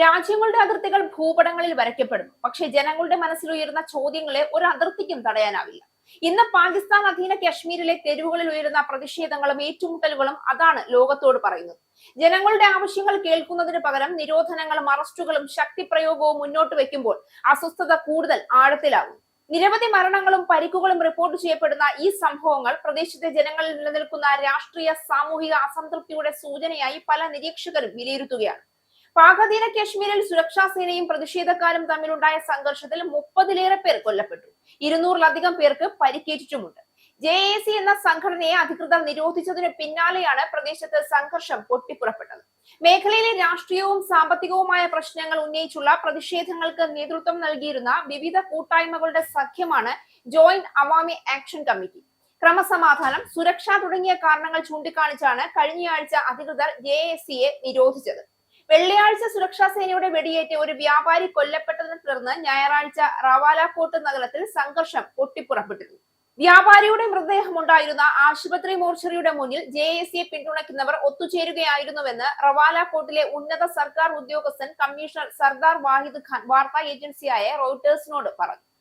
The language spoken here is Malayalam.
രാജ്യങ്ങളുടെ അതിർത്തികൾ ഭൂപടങ്ങളിൽ വരയ്ക്കപ്പെടും, പക്ഷേ ജനങ്ങളുടെ മനസ്സിൽ ഉയരുന്ന ചോദ്യങ്ങളെ ഒരു അതിർത്തിക്കും തടയാനാവില്ല. ഇന്ന് പാകിസ്ഥാൻ അധീന കശ്മീരിലെ തെരുവുകളിൽ ഉയരുന്ന പ്രതിഷേധങ്ങളും ഏറ്റുമുട്ടലുകളും അതാണ് ലോകത്തോട് പറയുന്നത്. ജനങ്ങളുടെ ആവശ്യങ്ങൾ കേൾക്കുന്നതിന് പകരം നിരോധനങ്ങളും അറസ്റ്റുകളും ശക്തിപ്രയോഗവും മുന്നോട്ട് വെക്കുമ്പോൾ അസ്വസ്ഥത കൂടുതൽ ആഴത്തിലാകും. നിരവധി മരണങ്ങളും പരിക്കുകളും റിപ്പോർട്ട് ചെയ്യപ്പെടുന്ന ഈ സംഭവങ്ങൾ പ്രദേശത്തെ ജനങ്ങളിൽ നിലനിൽക്കുന്ന രാഷ്ട്രീയ സാമൂഹിക അസംതൃപ്തിയുടെ സൂചനയായി പല നിരീക്ഷകരും വിലയിരുത്തുകയാണ്. പാകധീന കശ്മീരിൽ സുരക്ഷാ സേനയും പ്രതിഷേധക്കാരും തമ്മിലുണ്ടായ സംഘർഷത്തിൽ 30-ലേറെ പേർ കൊല്ലപ്പെട്ടു. 200-ലധികം പേർക്ക് പരിക്കേറ്റിട്ടുമുണ്ട്. JAC എന്ന സംഘടനയെ അധികൃതർ നിരോധിച്ചതിന് പിന്നാലെയാണ് പ്രദേശത്ത് സംഘർഷം പൊട്ടിപ്പുറപ്പെട്ടത്. മേഖലയിലെ രാഷ്ട്രീയവും സാമ്പത്തികവുമായ പ്രശ്നങ്ങൾ ഉന്നയിച്ചുള്ള പ്രതിഷേധങ്ങൾക്ക് നേതൃത്വം നൽകിയിരുന്ന വിവിധ കൂട്ടായ്മകളുടെ സഖ്യമാണ് ജോയിന്റ് അവാമി ആക്ഷൻ കമ്മിറ്റി. ക്രമസമാധാനം, സുരക്ഷ തുടങ്ങിയ കാരണങ്ങൾ ചൂണ്ടിക്കാണിച്ചാണ് കഴിഞ്ഞയാഴ്ച അധികൃതർ JACയെ നിരോധിച്ചത്. വെള്ളിയാഴ്ച സുരക്ഷാ സേനയുടെ വെടിയേറ്റ് ഒരു വ്യാപാരി കൊല്ലപ്പെട്ടതിനെ തുടർന്ന് ഞായറാഴ്ച റവാലാക്കോട്ട് നഗരത്തിൽ സംഘർഷം പൊട്ടിപ്പുറപ്പെട്ടിരുന്നു. വ്യാപാരിയുടെ മൃതദേഹമുണ്ടായിരുന്ന ആശുപത്രി മോർച്ചറിയുടെ മുന്നിൽ JACയെ പിന്തുണയ്ക്കുന്നവർ ഒത്തുചേരുകയായിരുന്നുവെന്ന് റവാലാക്കോട്ടിലെ ഉന്നത സർക്കാർ ഉദ്യോഗസ്ഥൻ കമ്മീഷണർ സർദാർ വാഹിദ് ഖാൻ വാർത്താ ഏജൻസിയായ റോയിട്ടേഴ്സിനോട് പറഞ്ഞു.